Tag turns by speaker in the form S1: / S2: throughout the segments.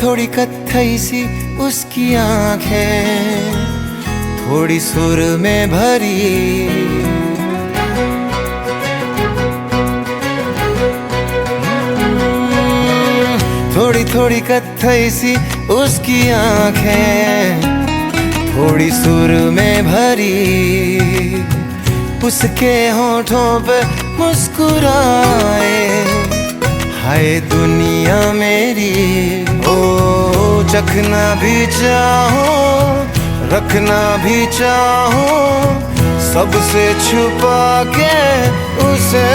S1: थोड़ी कत्थई सी उसकी आंखें, थोड़ी सुर में भरी, थोड़ी थोड़ी कत्थई सी उसकी आंखें, थोड़ी सुर में भरी। उसके होठों पे मुस्कुराए, हाय दुनिया मेरी। ओ चखना भी चाहो, रखना भी चाहो, सबसे छुपा के उसे।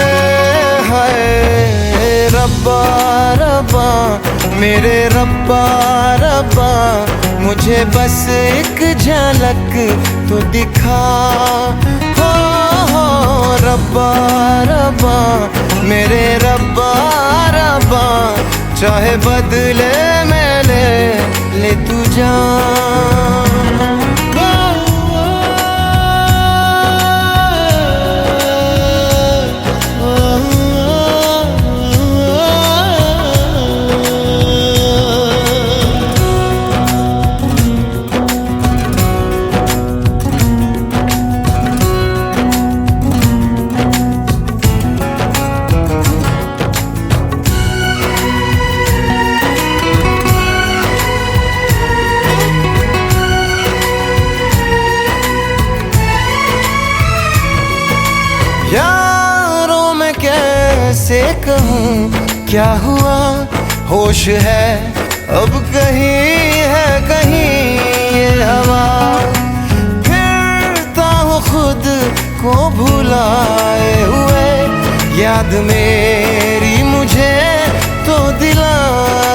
S1: हाय रब्बा रब्बा मेरे रब्बा रब्बा, मुझे बस एक झलक तो दिखा। हो रब्बा रब्बा मेरे रब्बा रब्बा, चाहे बदले में ले तू जान। यारों में कैसे कहूँ क्या हुआ, होश है अब कहीं है कहीं ये हवा। फिरता हूँ खुद को भुलाए हुए, याद मेरी मुझे तो दिला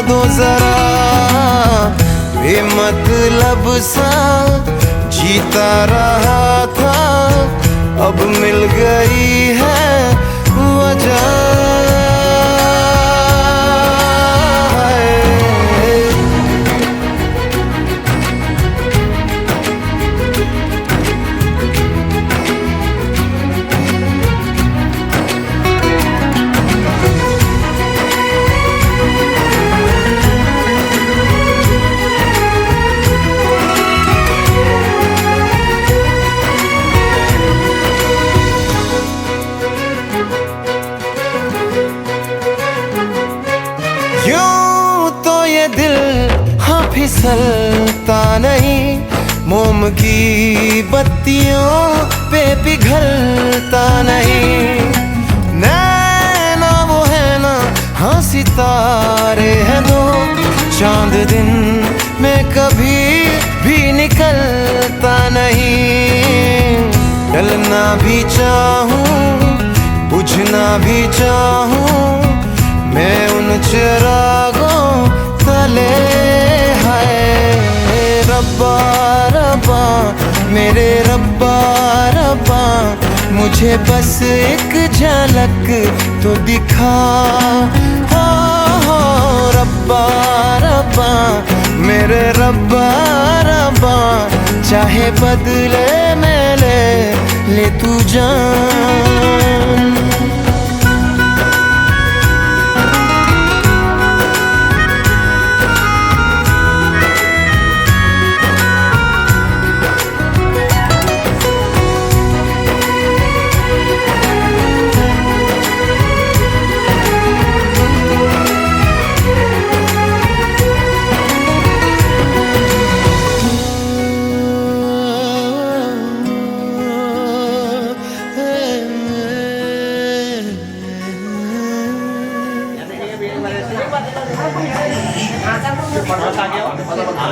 S1: दो जरा। बेमतलब सा जीता रहा था, अब मिल गई है वजह। यूं तो ये दिल हाँ फिसलता नहीं, मोम की बत्तियों पे पिघलता नहीं। नैना वो है ना हाँ सितारे हैं दो, चांद दिन में कभी भी निकलता नहीं। डलना भी चाहूँ बुझना भी चाहूँ, मैं उन चिरागों तले। हाय रब्बा रब्बा मेरे रब्बा रब्बा, मुझे बस एक झलक तो दिखा। हो रब्बा रब्बा मेरे रब्बा रब्बा, चाहे बदले में ले तू जान।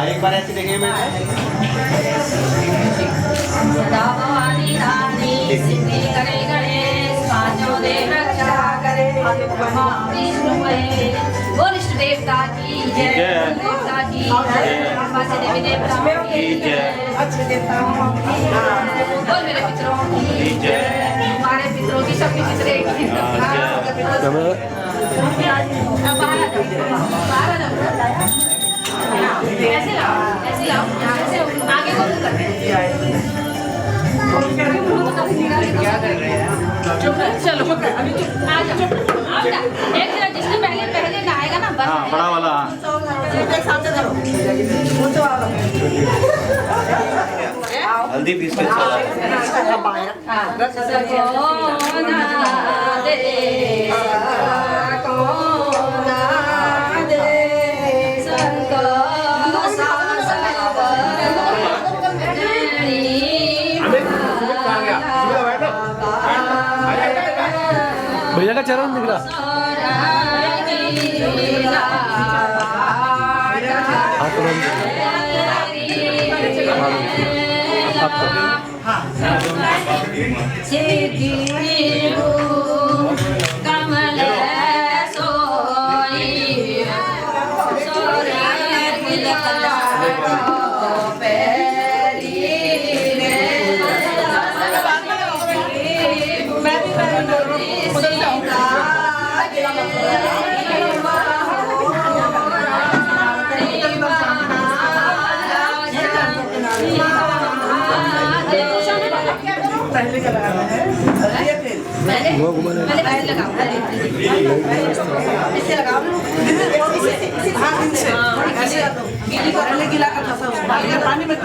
S2: एक बार ऐसे देखेंगे मैं।
S3: वरिष्ठ देवता की जय, देवता की देवी देवता की जय, अच्छे देवताओं की और मेरे पितरों की जय, हमारे पितरों की सबकी पितरे की ऐसे लाओ आगे को चलो अभी आ जाओ। एक जिसने पहले नहाएगा ना, बड़ा वाला
S2: हल्दी पीस के चला
S4: भैया का चरण दिख रहा
S5: पहले का लगाना है पहले इससे लगाओ पहले गीला करना था पानी में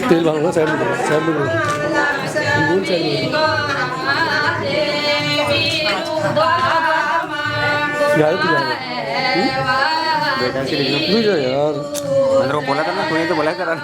S4: तेल भागना साइड में साइड में यार यार
S2: अंदर को बोला था ना तूने तो बोला करा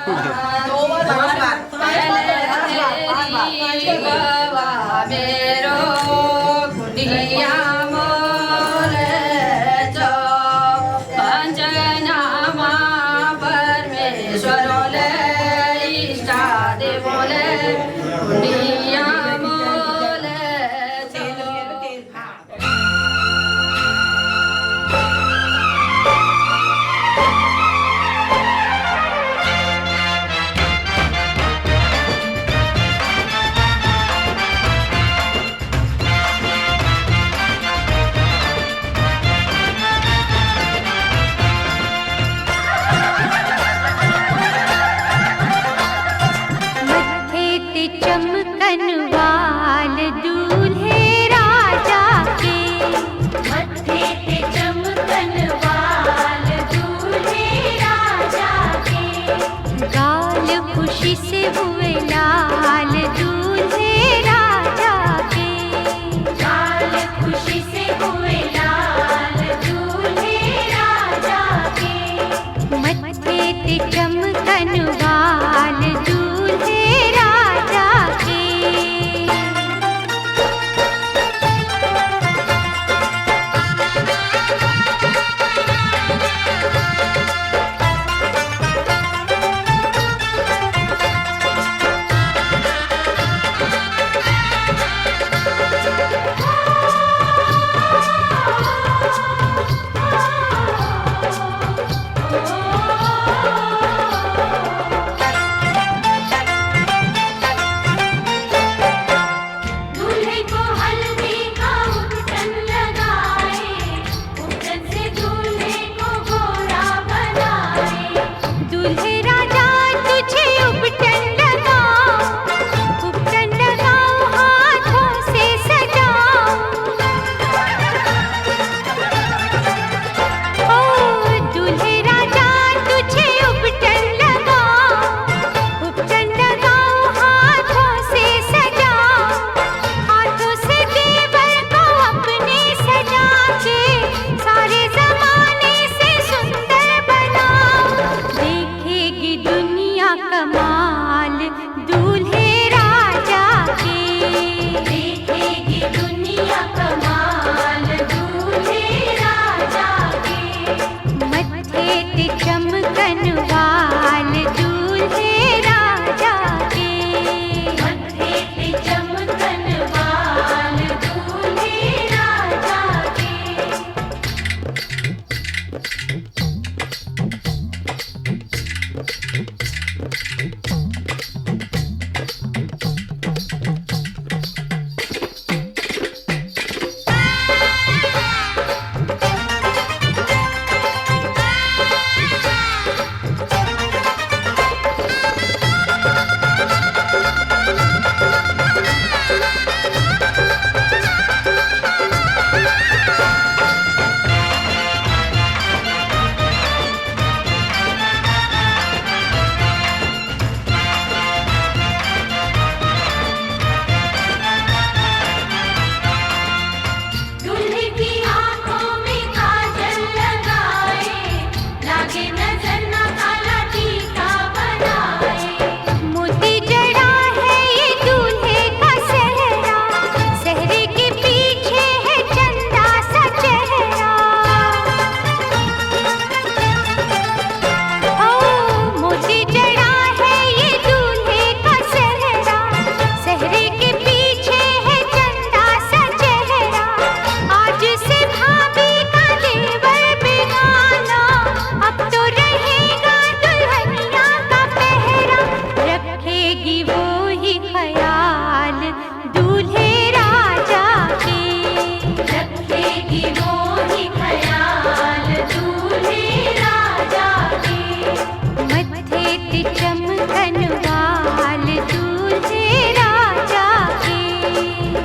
S6: कनवाल दूल्हे राजा के,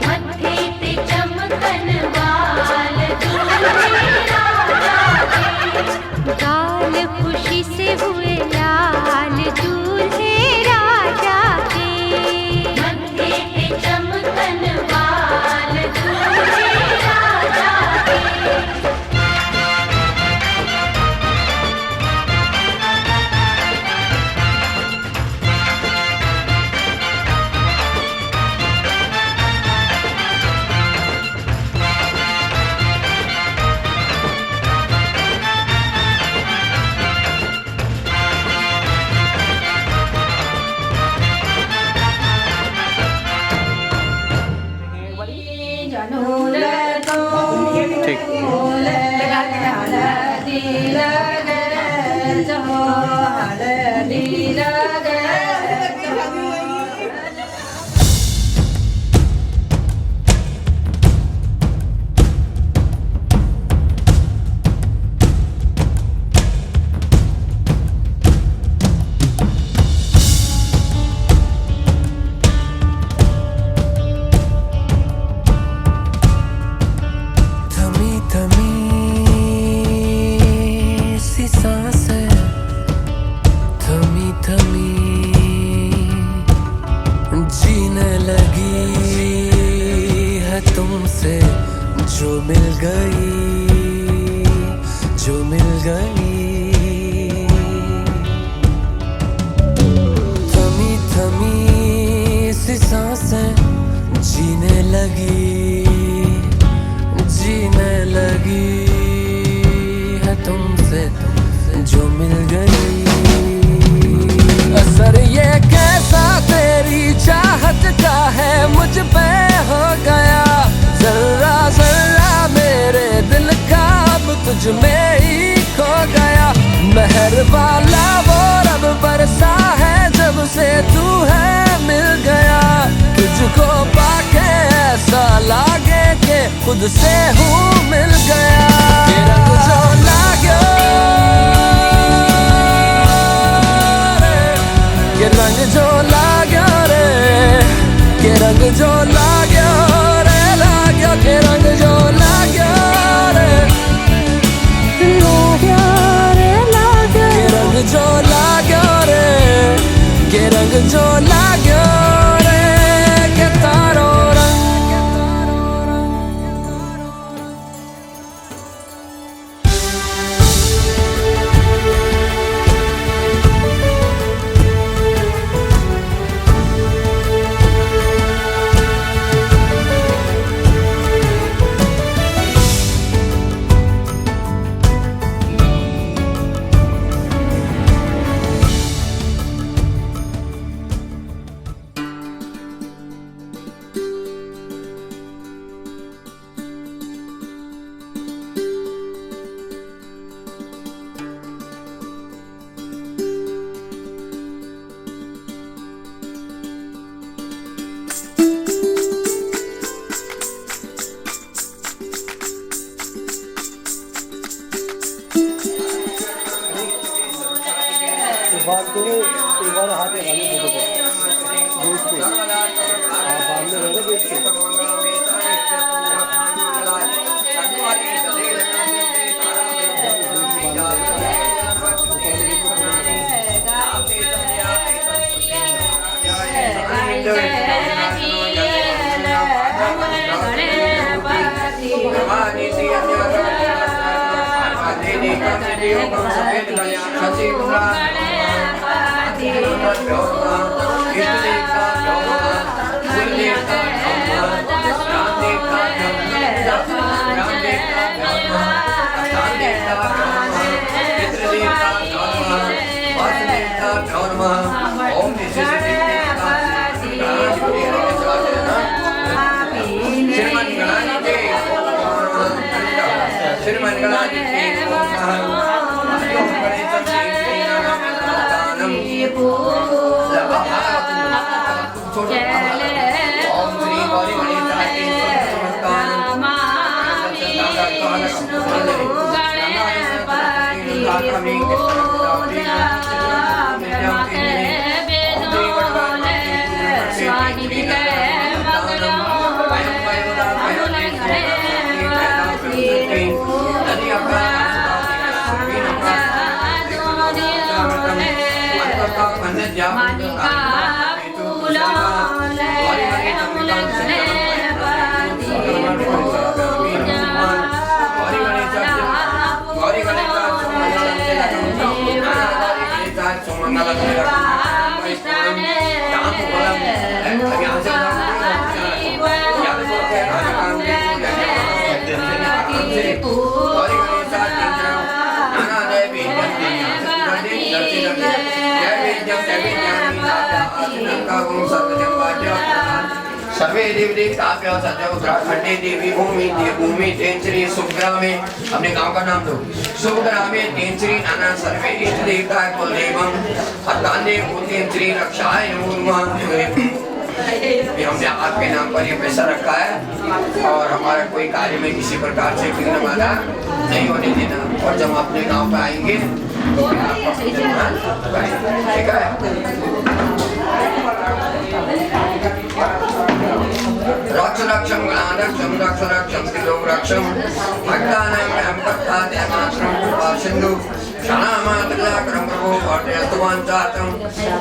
S6: मत्थे पे चमकन वाल दूल्हे राजा के, गाल खुशी से हुए लाल दूल्हे राजा के, मत्थे पे चमकन वाल दूल्हे राजा के।
S1: थमी थमी सी सांसें, थमी थमी जीने लगी है तुमसे जो मिल गई, जो मिल गई। थमी थमी सी सांसें जीने लगी, जीने लगी है तुमसे जो मिल गई। असर ये कैसा तेरी चाहत का है मुझ पे हो गया, जर्रा जर्रा मेरे दिल का अब तुझ में ही खो गया। मेहर वाला वो रब बरसा है जब से तू है मिल गया, तुझको पाके ऐसा लागे के खुद से हूँ मिल गया। तेरा जो लागो रे, के रंग जो लागो रे, के रंग जो लागो रे, लागो के रंग जो लागो रे, लागो रे लागो, के रंग जो लागो रे, के रंग जो लागो रे, के तारो रंग।
S4: बात करो एक बार हाथ लगा लो फोटो पे गेट पे, हाँ बांधने रहेगा गेट पे।
S3: गणपति
S7: सर्वे देवी देवताभ्यो सत्य उत्तराखंडे देवी भूमि तेंचरी सुभग्रामे अपने गांव का नाम दो सुभग्रामे तेंचरी नाना सर्वे इष्ट देवता कुलदेवम अतान्ने तेंचरी रक्षाय हमने आपके नाम पर ये पैसा रखा है और हमारा कोई कार्य में किसी प्रकार से विघ्न बाधा नहीं होने देना और जब हम अपने गांव पे आएंगे तो ठीक है। रक्ष रक्षम गणारक्षम रक्ष रक्षम तिलो रक्षम भक्तानां हम भक्तादे मात्रम कृपासिंधु क्षणामात्रं प्रभो वर्धयतुवाञ्चातं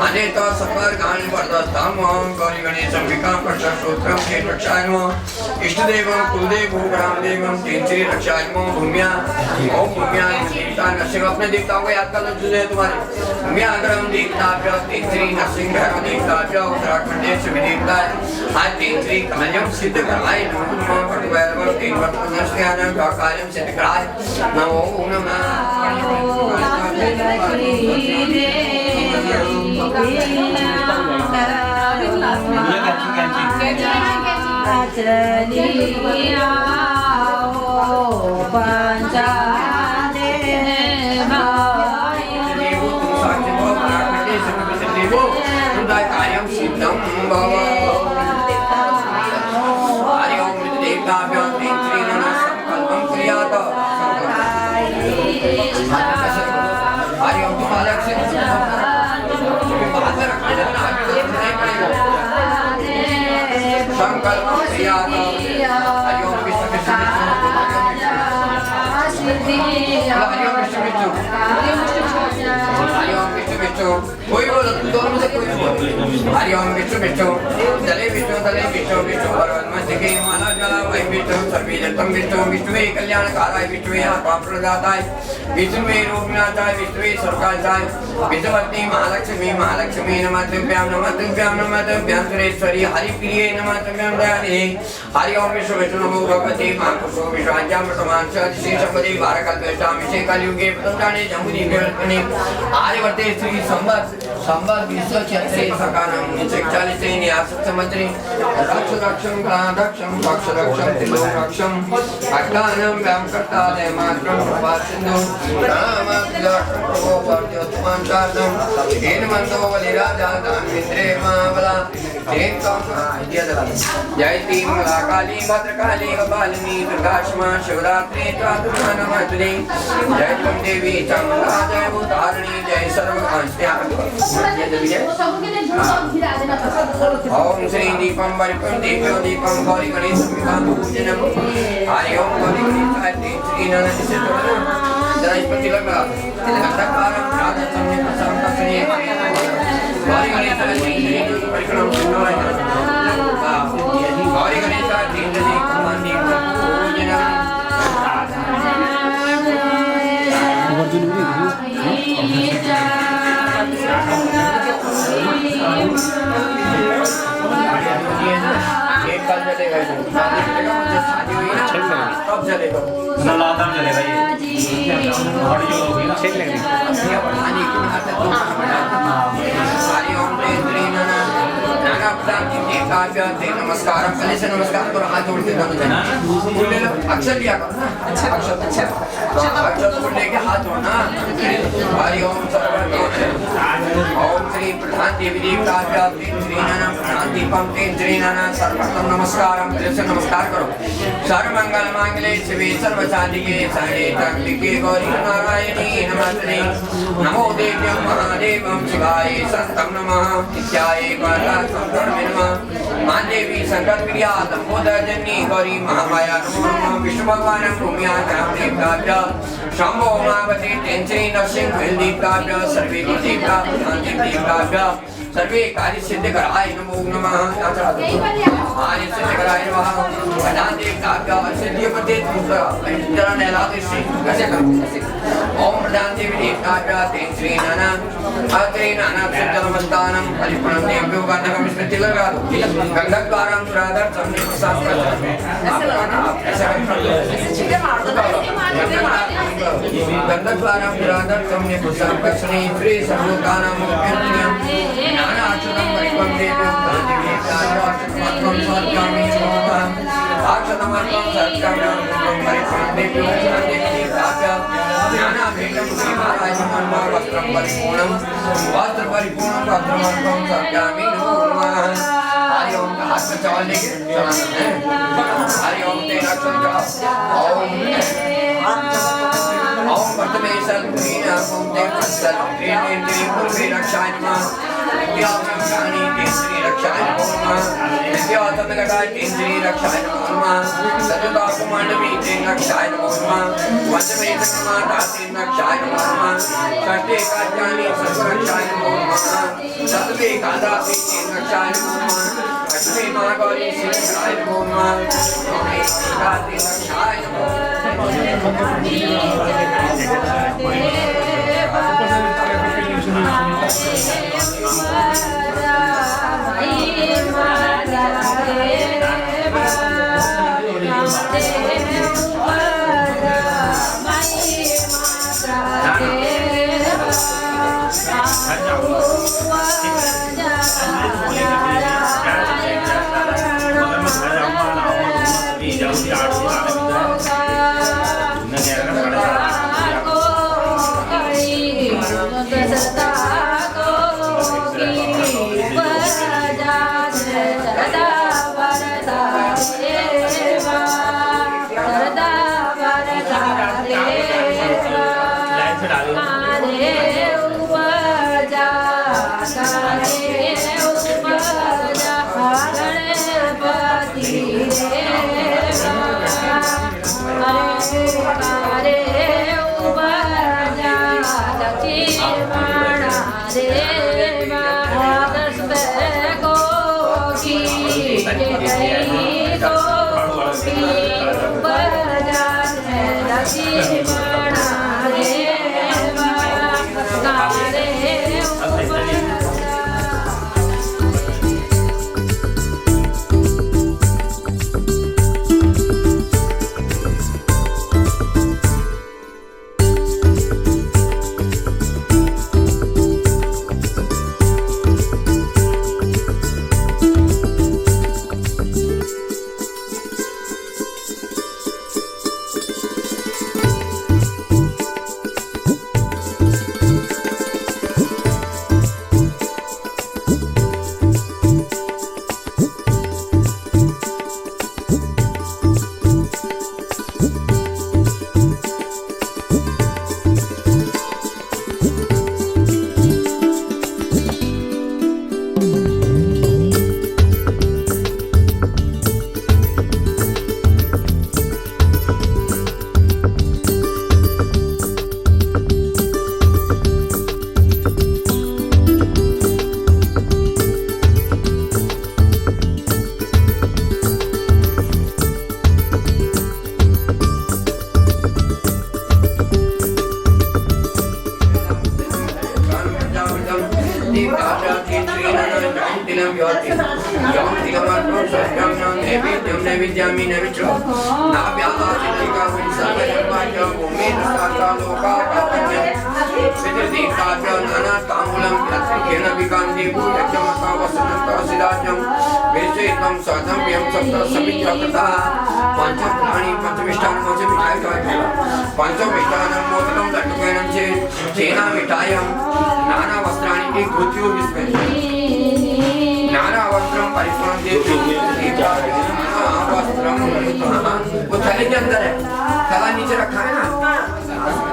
S7: अनेतो सपर्गाणि वर्धस्तां ओं गौरी गणेशं विकामकर्षं श्रोत्रं के रक्षाय नमः इष्टदेवं कुलदेवं ग्रामदेवं तेंचरी रक्षाय नमः भूम्या ओं भूम्या देवता नरसिंह अपने देवताओं को याद कर लो तुम्हारे भूम्या ग्राम देवताभ्यो तेंचरी नरसिंह देवताभ्यो उत्तराखंडे से देवता आज तेंचरी कार्यं सिद्ध कराय नमः भगवैर्वं तेंवत्तनस्यानं कार्यं सिद्ध कराय नमो नमः कार्यं सिद्धं भव हरि ओम देवताभ्यो तेंचरी नमः संकल्पं क्रियात हरि ओम तुम अलग से बात रखने देना संकल्प क्रियात हरि ओम विष्णु विष्णु हरि ओम विष्णु विष्णु हरि ओम विष्णु विष्णु कोई बोलो दोनों में से कोई बोलो हरि ओम विष्णु विष्णु दले विष्णु विष्णु परमस्य के माला जला वै विष्णु सर्वे जतम विष्णु विष्णुवे कल्याणकाराय विष्णुवे पापप्रदाताय विष्णुवे रोगनाथाय विष्णुवे सर्वकालाय विष्णुवती महालक्ष्मी नमः तुभ्यां सुरेश्वरी हरिप्रिये नमः तुभ्यां दयाले हरि ओम विष्णु विष्णु नमो भगवते महापुरुषो विश्वाज्यां प्रथमांश श्री संपदे भारकल्पेशां विषय कलियुगे प्रथमजाने जम्बुनि विवर्तने आर्यवर्ते श्री संवत् विश्व क्षेत्रे सकानं 41 न्यास संवत्सरे रक्ष रक्षं गणाध्यक्षं पक्ष रक्षं तिलो रक्षं अज्ञानं व्याम कर्ता दे मात्रं प्रभासिंधु रामद्लक्षं प्रभो वर्धयत्वान् चार्दं हेन मंदो बलिराजा दानमित्रे मावला तेन कं जयति मला काली भद्रकाली कपालिनी दुर्गाक्षमा शिवरात्रि चातुर्मा नमस्ते जय तुम देवी चंद्रा जय भूतारिणी जय सर्वकांस्या ओम श्री दीपम बलिपम देव्यो दीपम गौरी गणेश पूजनम हरि ओम गौरी गणेशाय श्री नंद से गणपति लगा तिलककारम राधा सम्यक संकसने गौरी गणेशाय श्री परिक्रम सुनोय गौरी गणेशाय श्री कुमारी पूजनम एक कल चलेगा शादी चलेगा मुझे शादी हुई ना कब चलेगा
S2: लगातार चलेगा ये बड़ी जो होगी ना छेक लगेगी
S7: ये बढ़ाने की आदत तो हरि ओम तेंद्री नाना प्रदान देवताभ्यो नमस्कार पहले से नमस्कार करो हाथ जोड़ के दोनों जन बोल लो अक्षर लिया करो ना अच्छा अक्षर बोलने के हाथ जोड़ना हरि ओम ओम श्री प्रधान देवी देवताभ्यो तेंद्री नाना प्रधान दीपम तेंद्री नाना सर्वप्रथम नमस्कारम पहले से नमस्कार करो सर्वमंगल मांगल्ये शिवे सर्वसाधिके शरणे त्र्यंबके गौरी नारायणी नमस्ते नमो देव्यं महादेवं शिवाय संतं नमः नित्याय कालासंकर्मे नमः मां देवी संकट क्रिया लंबोदर जननी गौरी महामाया नमः विष्णु भगवान भूम्या ग्राम देवताभ्यो शंभो उमापति तेंचरी नरसिंह देवताभ्यो सर्वे देवता देवताभ्यो सर्वे कार्य सिद्धिकराय नमो नमः कार्य सिद्धिकराय नमः अनाथ देवता सिद्धि पते दूसरा जरा नहला दे श्री कैसे करूं ओम प्रधान देवी देवता तेन श्री नाना अत्रे नाना सिद्धमस्तानम परिपूर्ण देवयो गानकम स्मृति लगा दो गंधद्वारम पुरादर सबने प्रसाद कर गंधद्वारम पुरादर सबने प्रसाद कर श्री श्री सर्वोकानाम उपयोगिनियम नाना आचरण परिपूर्ण देवयो गानकम स्वामी स्वाहा आचरणमर्पण सत्कर्म परिपूर्ण देवयो गानकम ज्ञाना भेटम श्रीमहाराज मनवा वस्त्रम परिपूर्णम वस्त्र परिपूर्णम वस्त्रमर्पण सत्यामि नमो नमः हरि ओम का हाथ में चावल लेके चलाना है हरि ओम तेरा चंद्र ओम वर्तमे सद्गुणा ओम देव सत्त्वे तेरी पूर्वे रक्षाय नमः विद्यावंशानि तेरी रक्षाय नमः विद्यावतमगताय तेरी रक्षाय नमः सजदा कुमांडवी तेरी रक्षाय नमः वंशमे तकमाता तेरी रक्षाय नमः षष्ठे कार्याणि सर्वरक्षाय नमः सतवे कादा तेरी रक्षाय नमः अष्टमे महागौरी शिवाय नमः नवमे काते रक्षाय नमः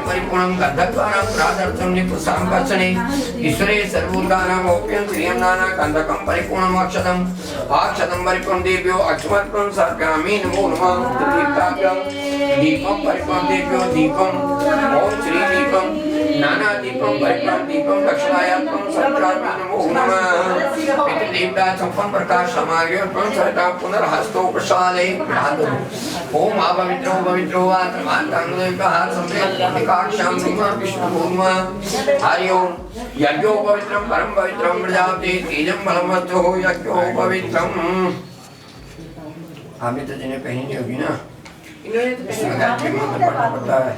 S7: परिपूर्णं गंधद्वारं प्रादर्थं निपुसाम्बचने ईश्वरे सर्वोदानमोप्यं श्रियं नाना गंधकं परिपूर्णम् अक्षतम् परिपूर्ण देव्यो अक्षमत्वं सर्पयामि नमो नमः दीपाभ्यं दीपं परिपूर्ण देव्यो दीपं ओम श्री दीपं नाना दीपम परिवार दीपम दक्षिणायात्मक संक्रांति नमो नमः पितृदेवता संपन्न प्रकाश समाग्य पुनर्सरता पुनर्हस्तो प्रसादे ओम पवित्रो पवित्रो आत्मांगदेवता संवेदिकाक्षां विष्णु भूमा हरि ओम यज्ञो पवित्रम परम पवित्रम प्रजापति तेजम बलमस्तु यज्ञो पवित्रम। हमें तो जिन्हें पहनी नहीं होगी ना, इसमें गायत्री मंत्र पढ़ना पड़ता है।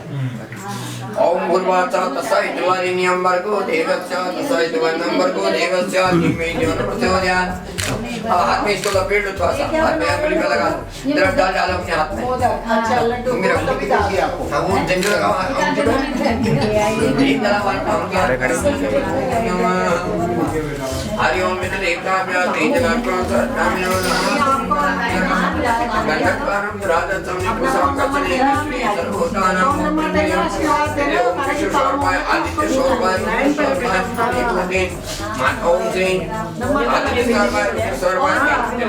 S7: ओम भूर्भुवः तत्सवितुर्वरेण्यं भर्गो देवस्य तत्सवितुर्वरेण्यं भर्गो देवस्य धीमहि धियो न प्रचोदयात्। हाथ में इसको लपेट लो थोड़ा सा, हाथ में अंगुली पे लगा जरा डाल डालो अपने हाथ में। तुम मेरा हाँ वो जिंजर लगाओ एक जला वाला काम क्या हरि ओम मित्र देवता प्रिय तेज गणपति सर्वनामिनो गणपतिवारं राजतं निपुसंकचने श्री सर्वभूतानां ओम विश्वस्वरूपाय आदित्य स्वरूपाय निपुते मान ओम श्री आदित्य स्वरूपाय स्वरूपाय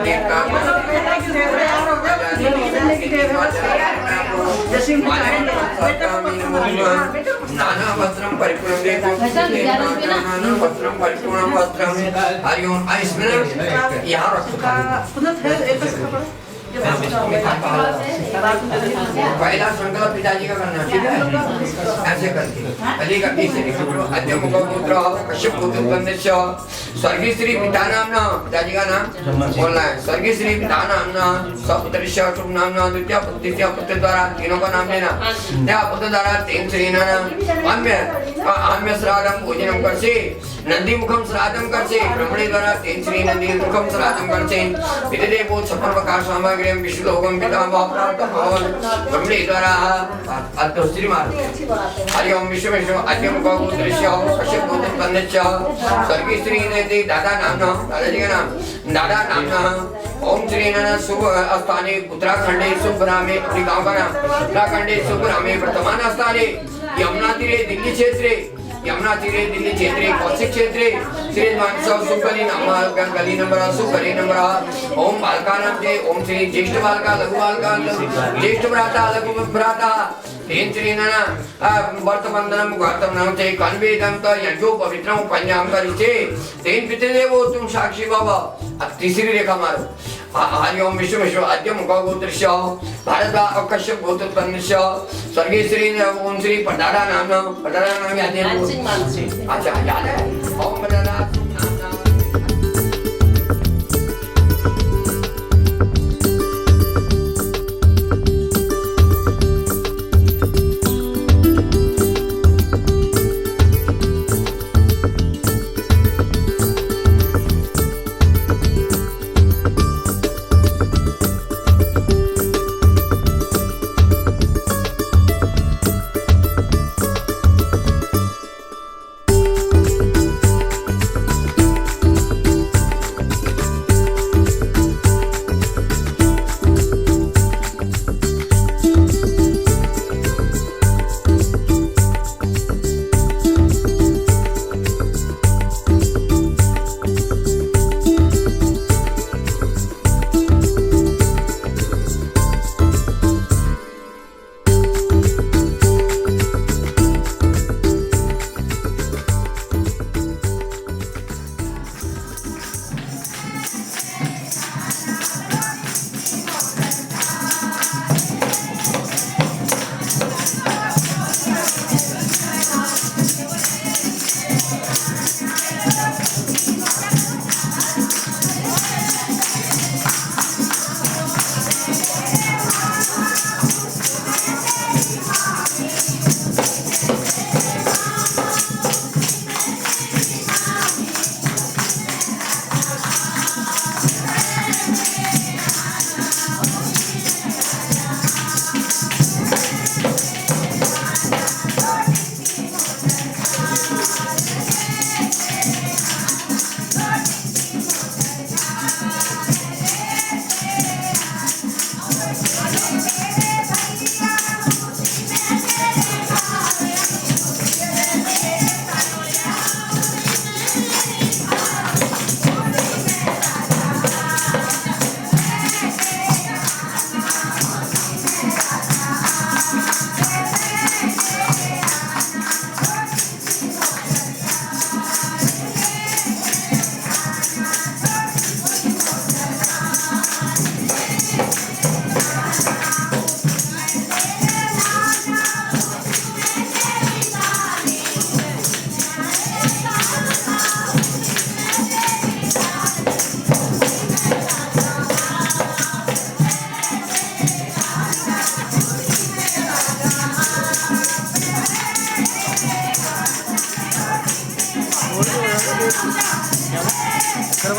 S7: देवता नाना वस्त्रं परिपूर्णं नाना वस्त्रं परिपूर्णं वस्त्रं हरि ओम। इसमें यहाँ रखो पहला संकल्प पिताजी का करना, ठीक है? ऐसे करके पहले का बीच से निकलो अद्य मुखपुत्र कश्यप पुत्र वंदस्य स्वर्गीय श्री पिता नामना, पिताजी का नाम बोलना है। स्वर्गीय श्री पिता नामना सपुत्रस्य शुभ नामना द्वितीय पुत्र पुत्र द्वारा तीनों का नाम लेना। त्या पुत्र द्वारा तीन श्री नाम अन्य श्राद्धम भोजनम करसे नंदी मुखम श्राद्धम करसे ब्रह्मणे द्वारा तीन श्री नंदी मुखम श्राद्धम करसे पितृदेवो छप्पन प्रकार सामग्री विष्णुलोकम पितामह प्राप्त भवन ब्रह्मणे द्वारा अद्भुत मार हरि ओम विष्णु विष्णु अद्यम गौपुत्रस्य कश्यप पुत्र वंदस्य स्वर्गीय श्री नंदी दादा नामना, दादाजी का नाम दादा नामना ओम श्री नंद शुभ स्थाने उत्तराखंडे शुभरामे अपने गांव का नाम उत्तराखंडे शुभरामे वर्तमान स्थाने यमुना तीरे दिल्ली क्षेत्रे यमुना तीरे दिल्ली क्षेत्रे कौशिक क्षेत्रे श्री मानसव सुकली नंबर गली नंबर सुकली नंबर ओम बालका नाम जे ओम श्री ज्येष्ठ बालका लघु बालका ज्येष्ठ भ्राता लघु भ्राता तेन श्री नाना वर्तमानम गौतम नाम चे कन्वेदम तो यज्ञो पवित्रम पंजाम करिचे तेन पितृदेवो तुम साक्षी बाबा। अब तीसरी रेखा मारो हरि ओम विष्णु विष्णु अद्य मुखगोत्रस्य भारत कश्यप गोत्रोत्पन्नस्य स्वर्गीय श्री ओम श्री पटारा नाम याद है? अच्छा याद है। ओम पटारा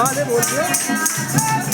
S4: हाँ ले बोल दिया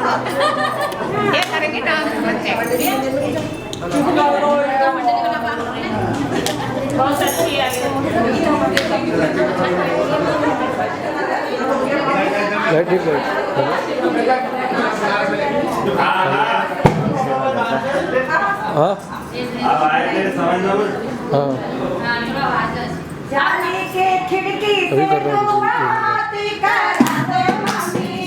S5: ये करेंगे डांस बच्चे बहुत अच्छी है
S4: ठीक है हाँ
S2: अब आए थे समझ लो
S4: हाँ
S5: जाने के खिड़की
S4: अभी कर रहा हूँ
S5: बात करा दे मम्मी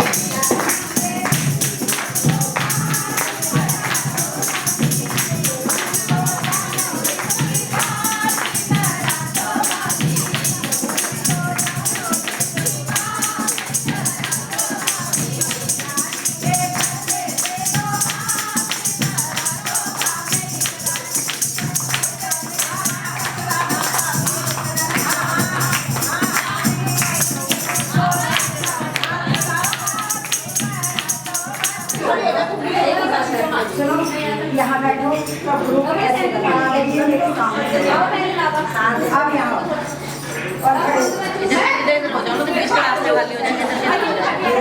S8: यहाँ बैठो ग्रुप ऐसे अब यहाँ और
S5: इधर हो जाओ, तो बीच में रास्ते वाली हो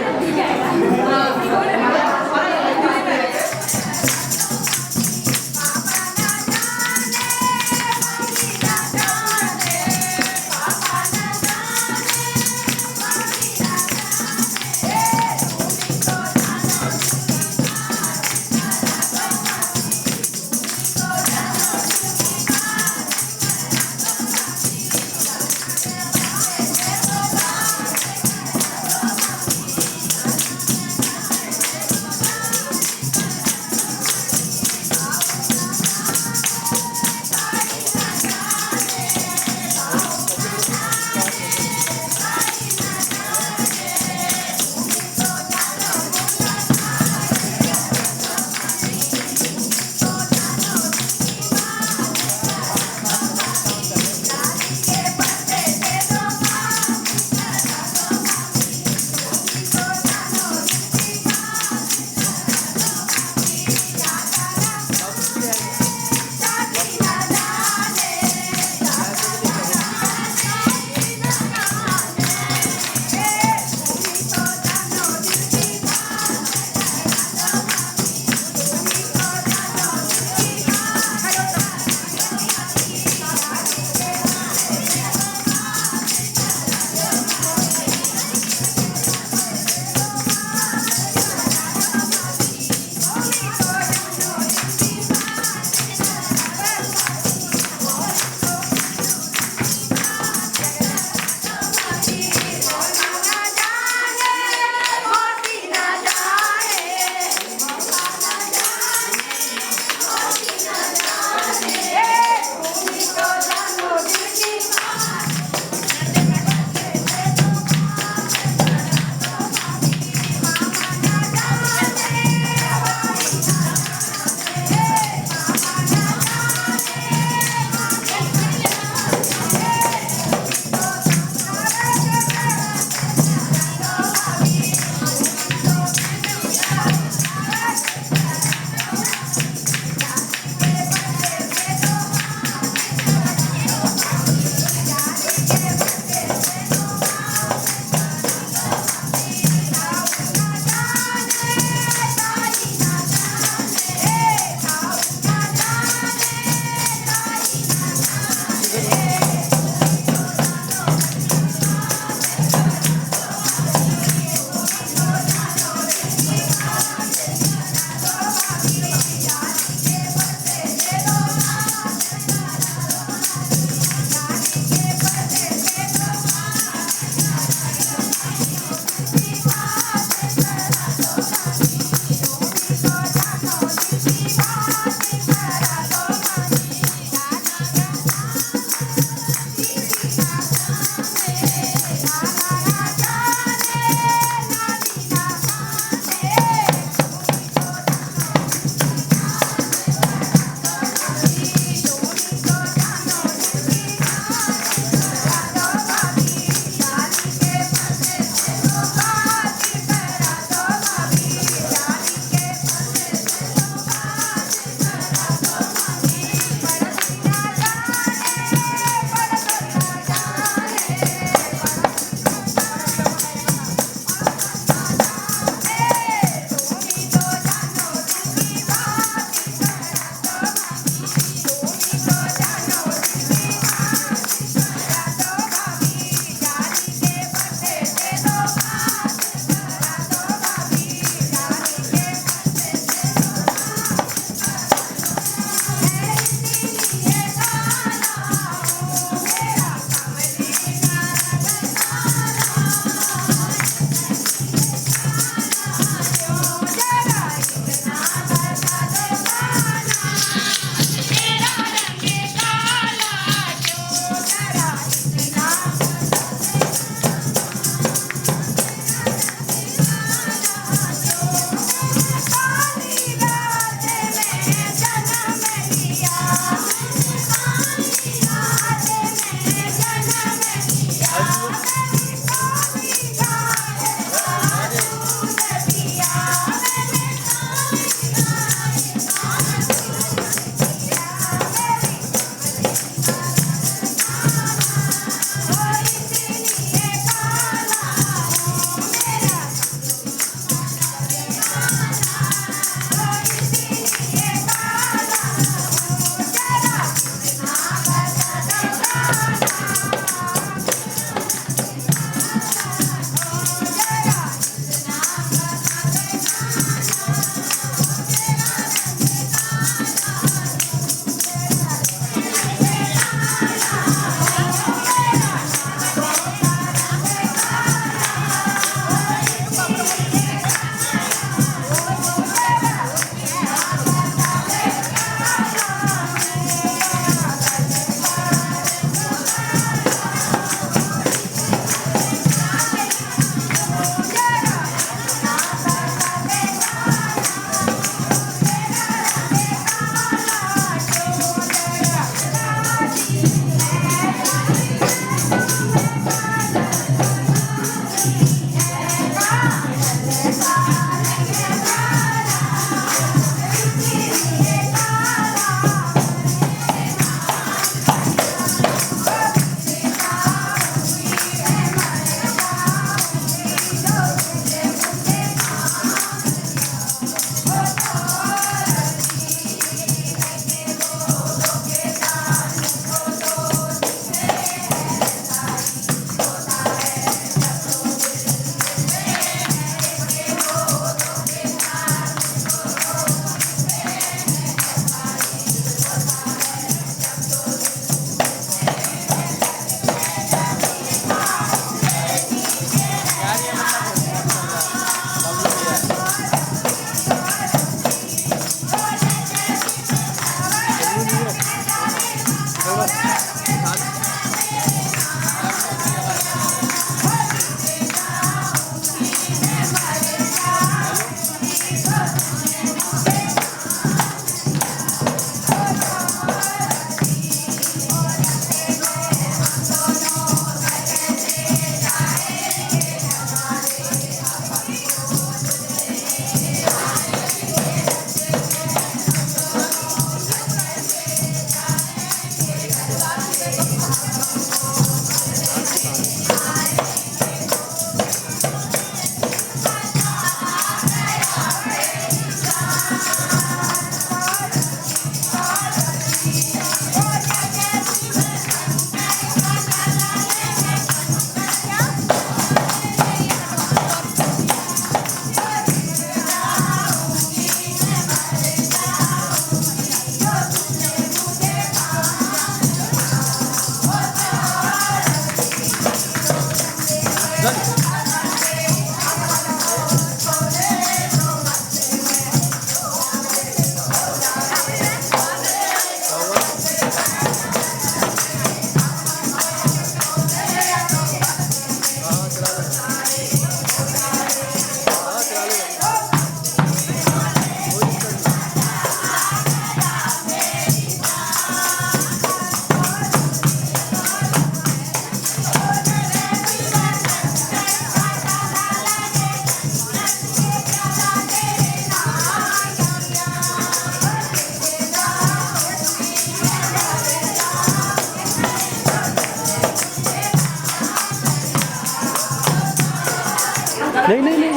S4: नहीं नहीं नहीं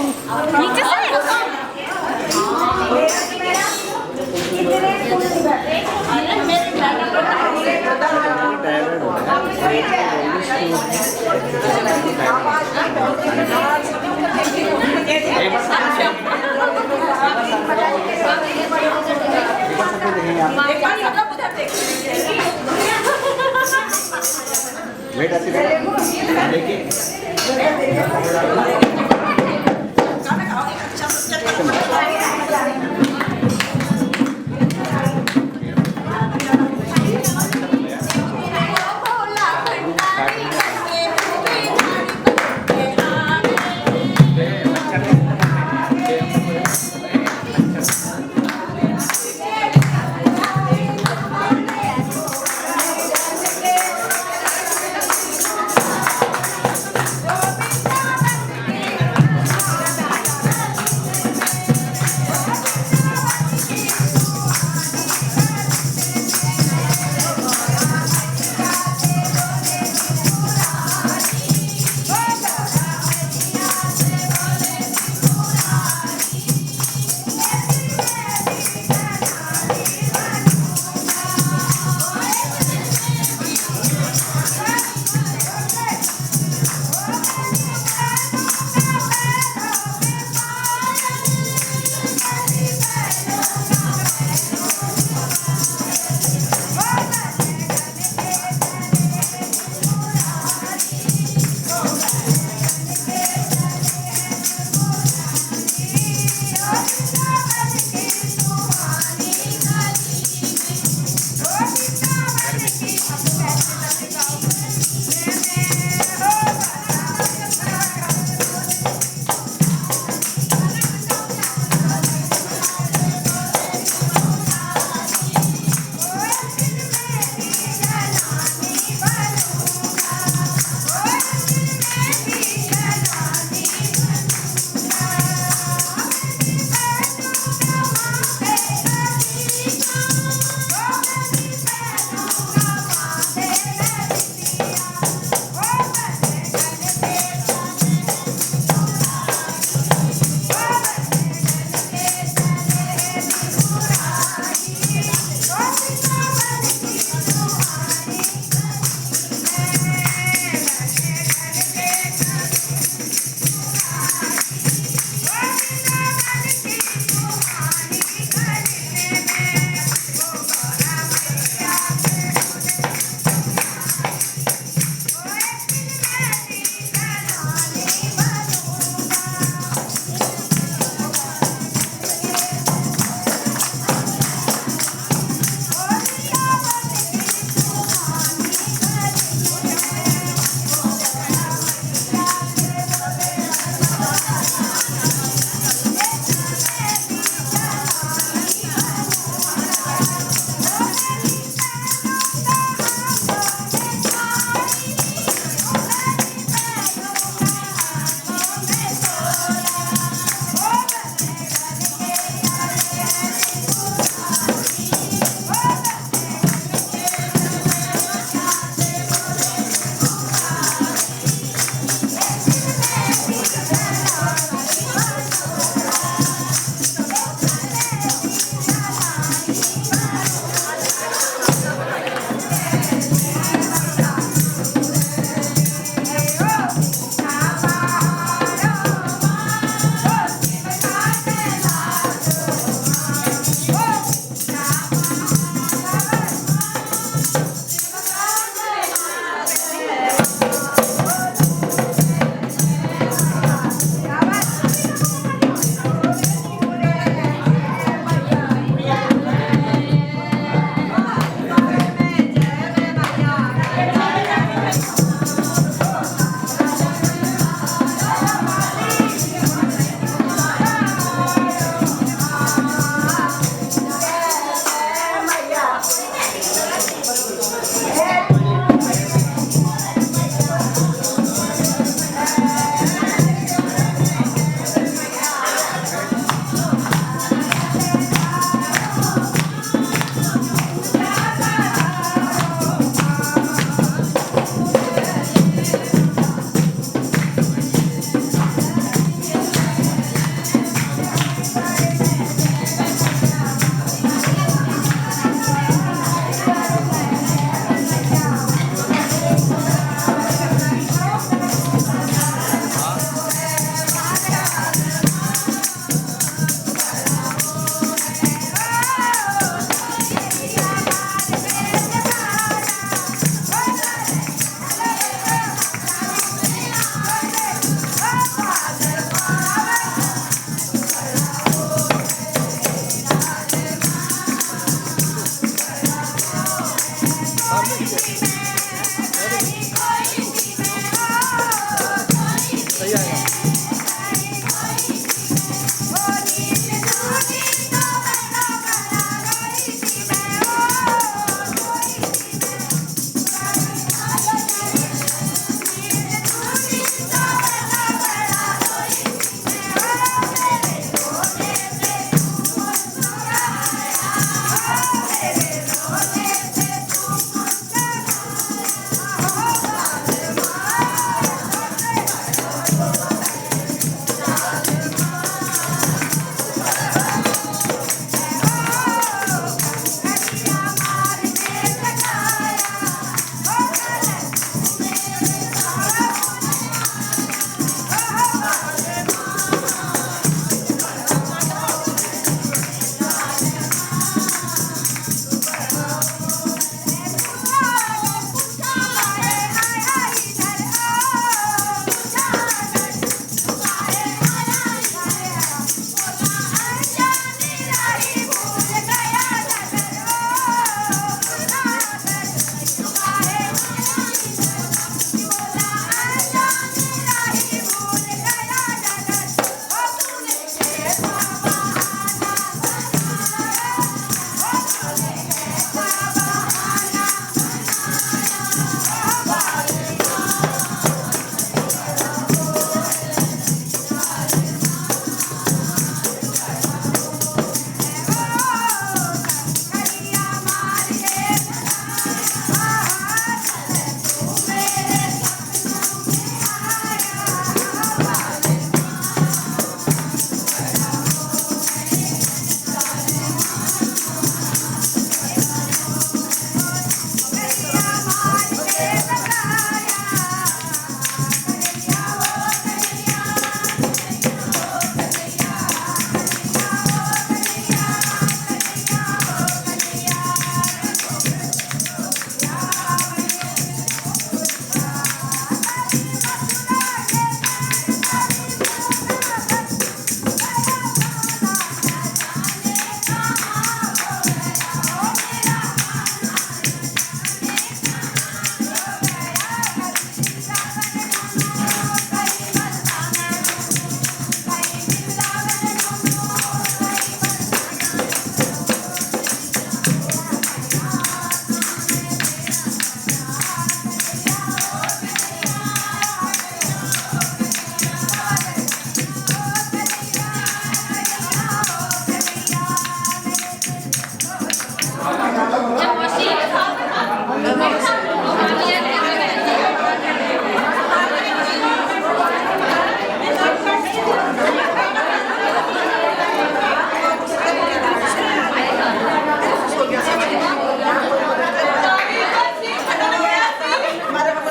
S6: नीचे से
S8: इतने कुर्सी बैठे
S4: बेटा देखिए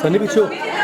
S4: सनी पीछे हो।